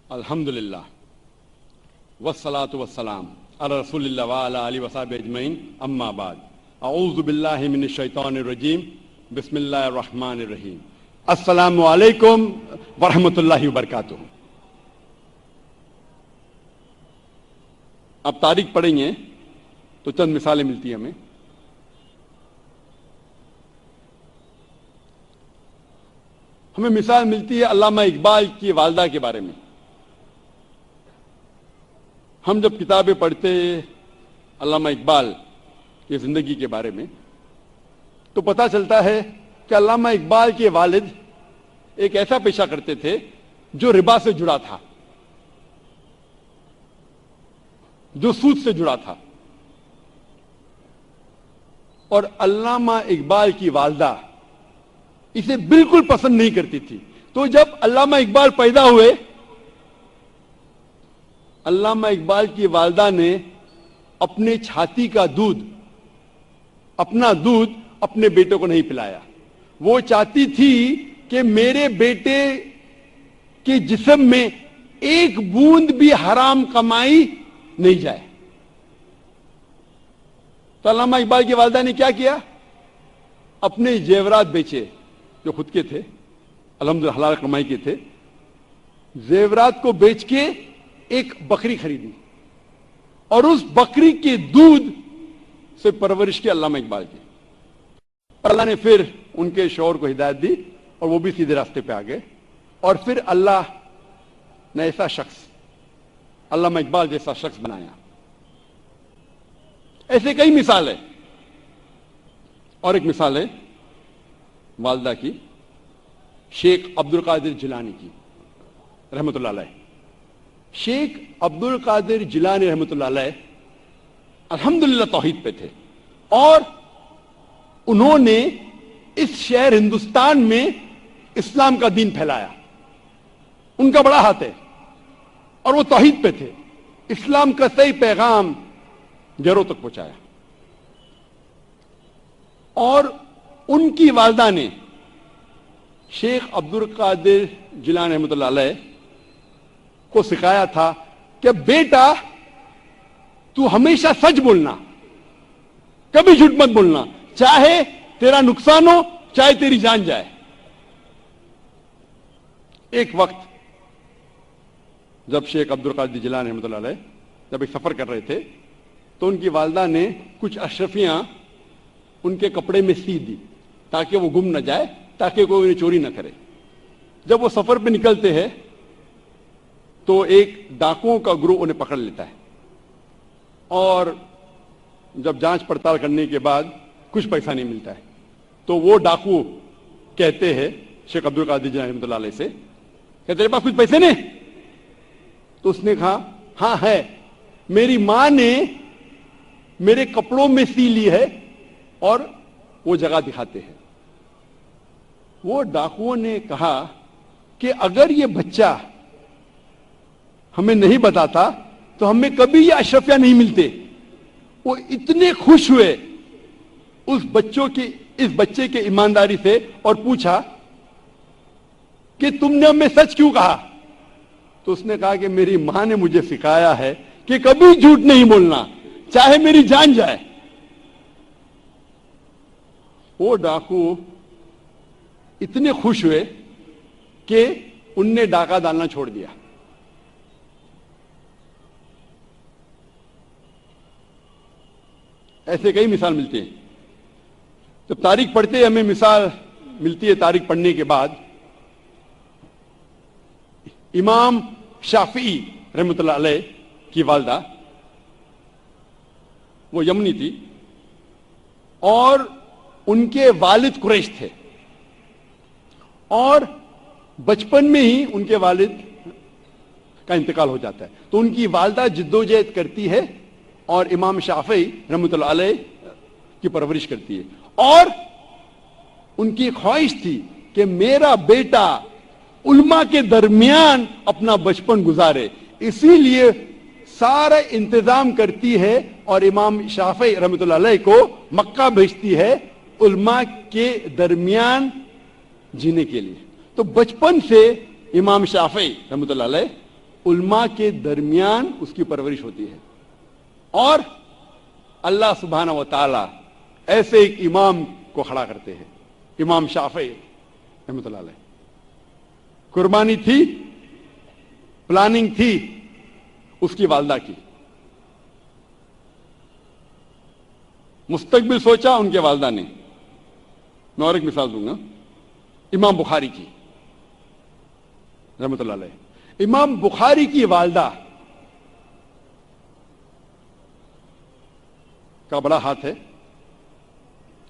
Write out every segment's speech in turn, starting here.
الحمدللہ والصلاة والسلام علی رسول اللہ وعلی آلہ وصحبہ اجمعین، اما بعد، اعوذ باللہ من الشیطان الرجیم، بسم اللہ الرحمن الرحیم۔ السلام علیکم ورحمۃ اللہ وبرکاتہ۔ اب تاریخ پڑھیں گے تو چند مثالیں ملتی ہیں ہمیں مثال ملتی ہے علامہ اقبال کی والدہ کے بارے میں۔ ہم جب کتابیں پڑھتے علامہ اقبال کی زندگی کے بارے میں تو پتہ چلتا ہے کہ علامہ اقبال کے والد ایک ایسا پیشہ کرتے تھے جو ربا سے جڑا تھا، جو سود سے جڑا تھا، اور علامہ اقبال کی والدہ اسے بالکل پسند نہیں کرتی تھی۔ تو جب علامہ اقبال پیدا ہوئے، علامہ اقبال کی والدہ نے اپنے چھاتی کا دودھ، اپنا دودھ اپنے بیٹے کو نہیں پلایا۔ وہ چاہتی تھی کہ میرے بیٹے کے جسم میں ایک بوند بھی حرام کمائی نہیں جائے۔ تو علامہ اقبال کی والدہ نے کیا کیا؟ اپنے زیورات بیچے جو خود کے تھے، الحمدللہ حلال کمائی کے تھے، زیورات کو بیچ کے ایک بکری خریدی اور اس بکری کے دودھ سے پرورش کی علامہ اقبال کی۔ اللہ نے پھر ان کے شوہر کو ہدایت دی اور وہ بھی سیدھے راستے پہ آ گئے، اور پھر اللہ نے ایسا شخص، علامہ اقبال جیسا شخص بنایا۔ ایسے کئی مثال ہے، اور ایک مثال ہے والدہ کی، شیخ عبد القادر جیلانی کی رحمۃ اللہ علیہ۔ شیخ عبد القادر جیلانی رحمۃ اللہ علیہ الحمدللہ توحید پہ تھے، اور انہوں نے اس شہر ہندوستان میں اسلام کا دین پھیلایا۔ ان کا بڑا ہاتھ ہے، اور وہ توحید پہ تھے، اسلام کا صحیح پیغام گھروں تک پہنچایا۔ اور ان کی والدہ نے شیخ عبد القادر جیلانی رحمۃ اللہ علیہ کو سکھایا تھا کہ بیٹا تو ہمیشہ سچ بولنا، کبھی جھوٹ مت بولنا، چاہے تیرا نقصان ہو چاہے تیری جان جائے۔ ایک وقت جب شیخ عبد القادر جیلانی رحمۃ اللہ علیہ جب ایک سفر کر رہے تھے تو ان کی والدہ نے کچھ اشرفیاں ان کے کپڑے میں سی دی تاکہ وہ گم نہ جائے، تاکہ کوئی انہیں چوری نہ کرے۔ جب وہ سفر پہ نکلتے ہیں تو ایک ڈاکوؤں کا گروہ انہیں پکڑ لیتا ہے، اور جب جانچ پڑتال کرنے کے بعد کچھ پیسہ نہیں ملتا ہے تو وہ ڈاکو کہتے ہیں شیخ عبد القادر جیلانی رحمۃ اللہ علیہ سے کہ تیرے پاس کچھ پیسے نہیں؟ تو اس نے کہا ہاں ہے، میری ماں نے میرے کپڑوں میں سی لی ہے، اور وہ جگہ دکھاتے ہیں۔ وہ ڈاکوؤں نے کہا کہ اگر یہ بچہ ہمیں نہیں بتاتا تو ہمیں کبھی یہ اشرفیاں نہیں ملتے۔ وہ اتنے خوش ہوئے اس بچے کے ایمانداری سے، اور پوچھا کہ تم نے ہمیں سچ کیوں کہا؟ تو اس نے کہا کہ میری ماں نے مجھے سکھایا ہے کہ کبھی جھوٹ نہیں بولنا، چاہے میری جان جائے۔ وہ ڈاکو اتنے خوش ہوئے کہ ان نے ڈاکہ ڈالنا چھوڑ دیا۔ ایسے کئی مثال ملتے ہیں۔ جب تاریخ پڑھتے ہمیں مثال ملتی ہے تاریخ پڑھنے کے بعد، امام شافعی رحمۃ اللہ علیہ کی والدہ وہ یمنی تھی، اور ان کے والد قریش تھے، اور بچپن میں ہی ان کے والد کا انتقال ہو جاتا ہے۔ تو ان کی والدہ جدوجہد کرتی ہے اور امام شافعی رحمۃ اللہ علیہ کی پرورش کرتی ہے، اور ان کی خواہش تھی کہ میرا بیٹا علماء کے درمیان اپنا بچپن گزارے، اسی لیے سارا انتظام کرتی ہے اور امام شافعی رحمۃ اللہ علیہ کو مکہ بھیجتی ہے علماء کے درمیان جینے کے لیے۔ تو بچپن سے امام شافعی رحمۃ اللہ علیہ علماء کے درمیان اس کی پرورش ہوتی ہے. اور اللہ سبحانہ و تعالی ایسے ایک امام کو کھڑا کرتے ہیں, امام شافعی رحمۃ اللہ علیہ. قربانی تھی, پلاننگ تھی اس کی والدہ کی, مستقبل سوچا ان کے والدہ نے. میں اور ایک مثال دوں گا, امام بخاری کی رحمۃ اللہ علیہ. امام بخاری کی والدہ کا بڑا ہاتھ ہے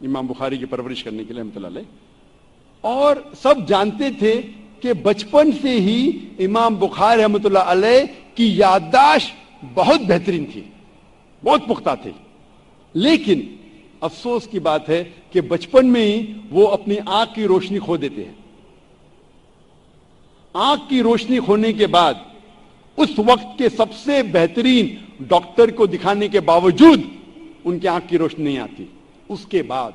امام بخاری کی پرورش کرنے کے لیے رحمۃ اللہ علیہ. اور سب جانتے تھے کہ بچپن سے ہی امام بخاری رحمۃ اللہ علیہ کی یادداشت بہت بہترین تھی, بہت پختہ تھی. لیکن افسوس کی بات ہے کہ بچپن میں ہی وہ اپنی آنکھ کی روشنی کھو دیتے ہیں. آنکھ کی روشنی کھونے کے بعد اس وقت کے سب سے بہترین ڈاکٹر کو دکھانے کے باوجود ان کی آنکھ کی روشنی نہیں آتی. اس کے بعد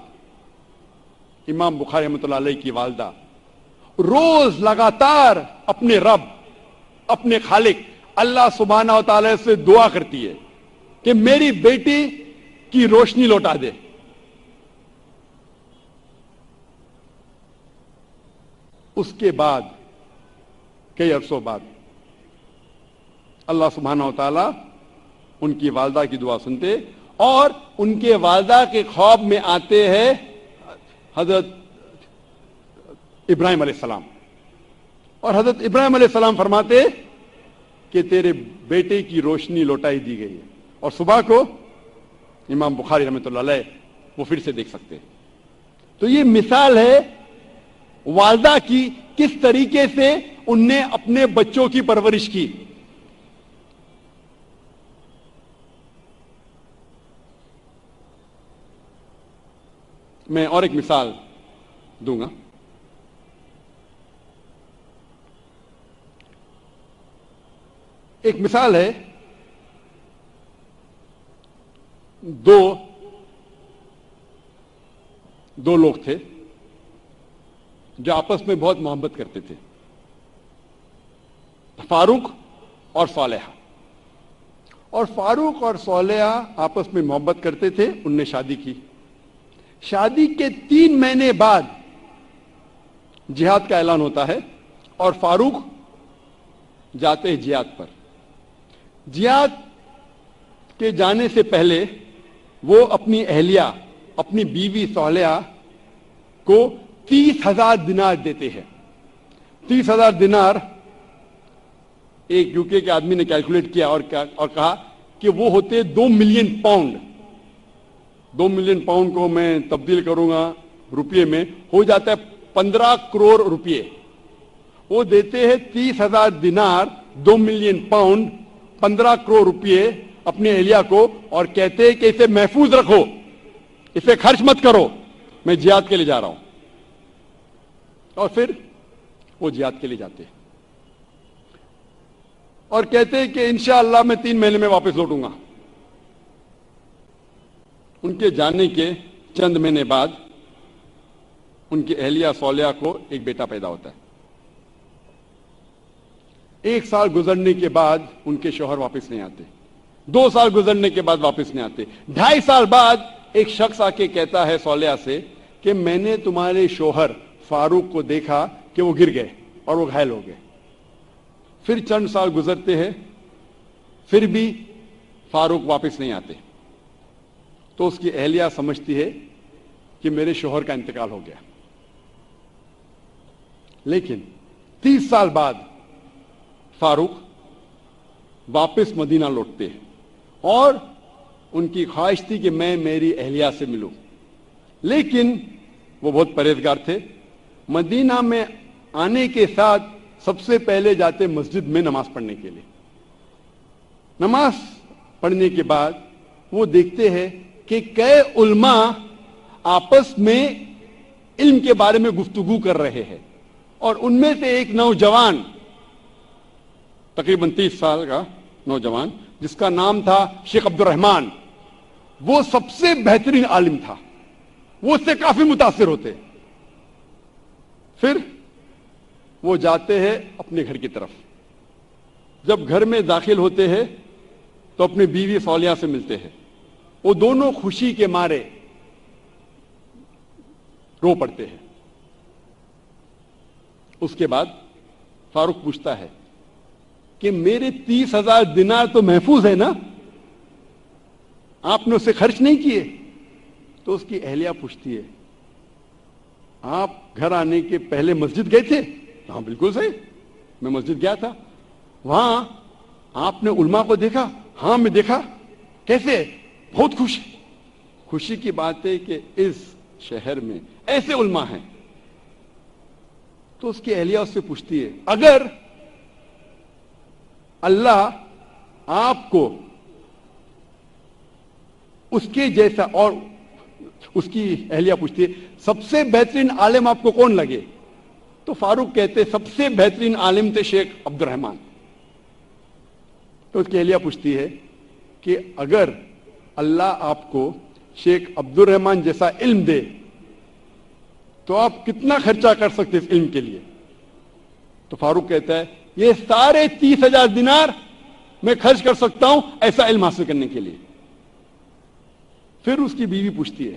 امام بخاری رحمۃ اللہ علیہ کی والدہ روز لگاتار اپنے رب, اپنے خالق اللہ سبحانہ و تعالی سے دعا کرتی ہے کہ میری بیٹی کی روشنی لوٹا دے. اس کے بعد کئی عرصوں بعد اللہ سبحانہ و تعالی ان کی والدہ کی دعا سنتے اور ان کے والدہ کے خواب میں آتے ہیں حضرت ابراہیم علیہ السلام. اور حضرت ابراہیم علیہ السلام فرماتے کہ تیرے بیٹے کی روشنی لوٹائی دی گئی ہے. اور صبح کو امام بخاری رحمۃ اللہ علیہ وہ پھر سے دیکھ سکتے. تو یہ مثال ہے والدہ کی, کس طریقے سے ان نے اپنے بچوں کی پرورش کی. میں اور ایک مثال دوں گا. ایک مثال ہے, دو لوگ تھے جو آپس میں بہت محبت کرتے تھے, فاروق اور صالحہ. اور فاروق اور صالحہ آپس میں محبت کرتے تھے, ان نے شادی کی. شادی کے 3 مہینے بعد جہاد کا اعلان ہوتا ہے اور فاروق جاتے ہیں جہاد پر. جہاد کے جانے سے پہلے وہ اپنی اہلیہ, اپنی بیوی صالحہ کو 30,000 دینار دیتے ہیں. 30,000 دینار ایک یوکے کے آدمی نے کیلکولیٹ کیا اور کہا کہ وہ ہوتے 2 ملین پاؤنڈ. 2 ملین پاؤنڈ کو میں تبدیل کروں گا روپیے میں, ہو جاتا ہے 15 کروڑ روپیے. وہ دیتے ہیں 30,000 دینار, 2 ملین پاؤنڈ, 15 کروڑ روپیے اپنے اہلیہ کو, اور کہتے ہیں کہ اسے محفوظ رکھو, اسے خرچ مت کرو, میں جہاد کے لیے جا رہا ہوں. اور پھر وہ جہاد کے لیے جاتے ہیں اور کہتے ہیں کہ انشاءاللہ میں 3 مہینے میں واپس لوٹوں گا. ان کے جانے کے چند مہینے بعد ان کی اہلیہ صالحہ کو ایک بیٹا پیدا ہوتا ہے. 1 سال گزرنے کے بعد ان کے شوہر واپس نہیں آتے. 2 سال گزرنے کے بعد واپس نہیں آتے. 2.5 سال بعد ایک شخص آ کے کہتا ہے صالحہ سے کہ میں نے تمہارے شوہر فاروق کو دیکھا کہ وہ گر گئے اور وہ گھائل ہو گئے. پھر چند سال گزرتے ہیں, پھر بھی فاروق واپس نہیں آتے. تو اس کی اہلیہ سمجھتی ہے کہ میرے شوہر کا انتقال ہو گیا. لیکن 30 سال بعد فاروق واپس مدینہ لوٹتے ہیں اور ان کی خواہش تھی کہ میں میری اہلیہ سے ملوں. لیکن وہ بہت پرہیزگار تھے. مدینہ میں آنے کے ساتھ سب سے پہلے جاتے مسجد میں نماز پڑھنے کے لیے. نماز پڑھنے کے بعد وہ دیکھتے ہیں کہ کئی علماء آپس میں علم کے بارے میں گفتگو کر رہے ہیں, اور ان میں سے ایک نوجوان, تقریباً 30 سال کا نوجوان, جس کا نام تھا شیخ عبد الرحمان, وہ سب سے بہترین عالم تھا. وہ اس سے کافی متاثر ہوتے. پھر وہ جاتے ہیں اپنے گھر کی طرف. جب گھر میں داخل ہوتے ہیں تو اپنے بیوی سولیہ سے ملتے ہیں. وہ دونوں خوشی کے مارے رو پڑتے ہیں. اس کے بعد فاروق پوچھتا ہے کہ میرے 30,000 دینار تو محفوظ ہے نا, آپ نے اسے خرچ نہیں کیے؟ تو اس کی اہلیہ پوچھتی ہے آپ گھر آنے کے پہلے مسجد گئے تھے؟ ہاں بالکل صحیح, میں مسجد گیا تھا. وہاں آپ نے علماء کو دیکھا؟ ہاں میں دیکھا. کیسے؟ بہت خوش. خوشی کی بات ہے کہ اس شہر میں ایسے علماء ہیں. تو اس کی اہلیہ اس سے پوچھتی ہے اگر اللہ آپ کو اس کے جیسا, اور اس کی اہلیہ پوچھتی ہے سب سے بہترین عالم آپ کو کون لگے؟ تو فاروق کہتے سب سے بہترین عالم تھے شیخ عبد الرحمان. تو اس کی اہلیہ پوچھتی ہے کہ اگر اللہ آپ کو شیخ عبد الرحمان جیسا علم دے تو آپ کتنا خرچہ کر سکتے اس علم کے لیے؟ تو فاروق کہتا ہے یہ سارے 30,000 دینار میں خرچ کر سکتا ہوں ایسا علم حاصل کرنے کے لیے. پھر اس کی بیوی پوچھتی ہے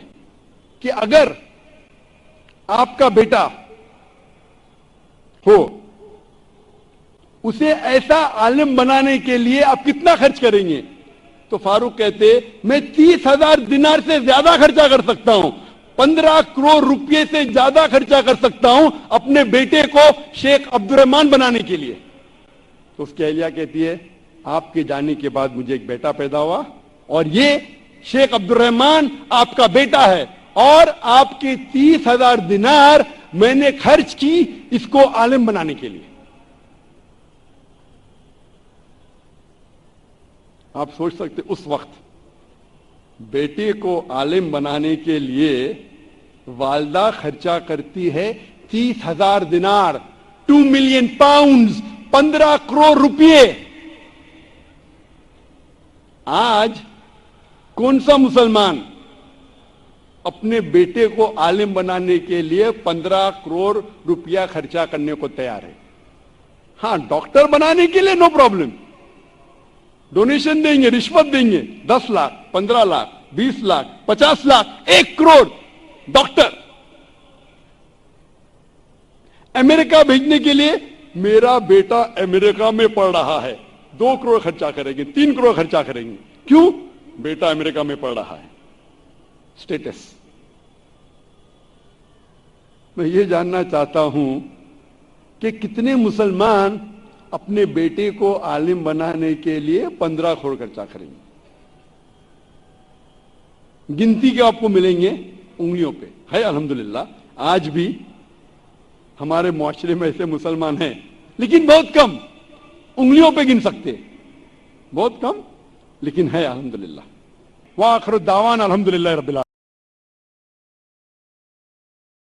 کہ اگر آپ کا بیٹا ہو, اسے ایسا عالم بنانے کے لیے آپ کتنا خرچ کریں گے؟ تو فاروق کہتے میں 30,000 دینار سے زیادہ خرچہ کر سکتا ہوں, 15 کروڑ روپے سے زیادہ خرچہ کر سکتا ہوں اپنے بیٹے کو شیخ عبد الرحمان بنانے کے لیے. تو اس کی اہلیہ کہتی ہے آپ کے جانے کے بعد مجھے ایک بیٹا پیدا ہوا اور یہ شیخ عبد الرحمان آپ کا بیٹا ہے, اور آپ کے 30,000 دینار میں نے خرچ کی اس کو عالم بنانے کے لیے. آپ سوچ سکتے اس وقت بیٹے کو عالم بنانے کے لیے والدہ خرچہ کرتی ہے 30,000 دینار, 2 ملین پاؤنڈز, 15 کروڑ روپے. آج کون سا مسلمان اپنے بیٹے کو عالم بنانے کے لیے 15 کروڑ روپیہ خرچہ کرنے کو تیار ہے؟ ہاں ڈاکٹر بنانے کے لیے نو پرابلم, ڈونیشن دیں گے, رشوت دیں گے, 10 لاکھ, 15 لاکھ, 20 لاکھ, 50 لاکھ, 1 کروڑ ڈاکٹر. امریکہ بھیجنے کے لیے میرا بیٹا امریکہ میں پڑھ رہا ہے, 2 کروڑ خرچہ کریں گے, 3 کروڑ خرچہ کریں گے. کیوں؟ بیٹا امریکہ میں پڑھ رہا ہے. سٹیٹس. میں یہ جاننا چاہتا ہوں کہ کتنے مسلمان اپنے بیٹے کو عالم بنانے کے لیے 15 کروڑ خرچہ کریں گے؟ گنتی کے آپ کو ملیں گے انگلیوں پہ. ہے الحمدللہ آج بھی ہمارے معاشرے میں ایسے مسلمان ہیں, لیکن بہت کم, انگلیوں پہ گن سکتے, بہت کم, لیکن ہے الحمدللہ. وآخر الدعوانا الحمدللہ رب العالمین.